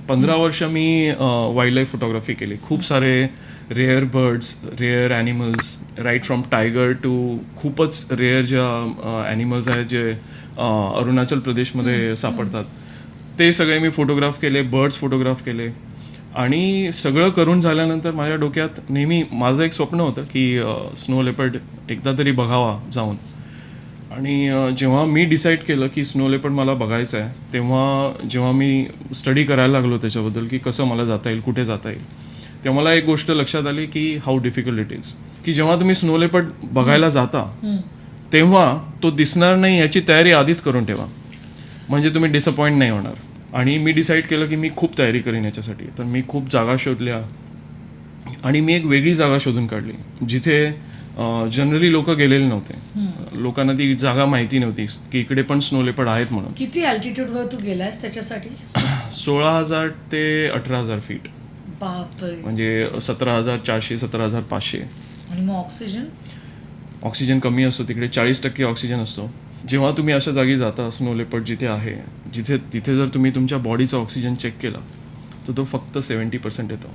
15 वर्ष मी wild life photography केली. खूप सारे rare birds, rare animals, right from tiger to खूपच रेअर ज्या ॲनिमल्स आहेत जे अरुणाचल प्रदेशमध्ये सापडतात, ते सगळे मी फोटोग्राफ केले, बर्ड्स फोटोग्राफ केले. आणि सगळं करून झाल्यानंतर माझ्या डोक्यात नेहमी माझं एक स्वप्न होतं की स्नो लेपर्ड एकदा तरी बघावा जाऊन. आणि जेव्हा मी डिसाईड केलं की स्नो लेपर्ड मला बघायचं आहे, तेव्हा जेव्हा मी स्टडी करायला लागलो त्याच्याबद्दल की कसं मला जाता येईल, कुठे जाता येईल, तेव्हा मला एक गोष्ट लक्षात आली की हाऊ डिफिकल्ट इट इज. की जेव्हा तुम्ही स्नो लेपर्ड बघायला जाता तेव्हा तो दिसणार नाही याची तयारी आधीच करून ठेवा, म्हणजे तुम्ही डिसअपॉइंट नाही होणार. आणि मी डिसाईड केलं की मी खूप तयारी करीन याच्यासाठी. तर मी खूप जागा शोधल्या आणि मी एक वेगळी जागा शोधून काढली जिथे जनरली लोक गेलेले नव्हते. लोकांना ती जागा माहिती नव्हती की इकडे पण स्नो लेपर्ड आहेत म्हणून. किती अल्टिट्यूडवर तू गेलायस त्याच्यासाठी? 16,000 ते 18,000 फीट, बापरे. म्हणजे 17,400 17,500. आणि मग ऑक्सिजन? ऑक्सिजन कमी असतो तिकडे, 40% ऑक्सिजन असतो. जेव्हा तुम्ही अशा जागी जाता स्नो लेपर्ड जिथे आहे, तिथे जर तुम्ही तुमच्या बॉडीचा ऑक्सिजन चेक केला तर तो फक्त 70% येतो.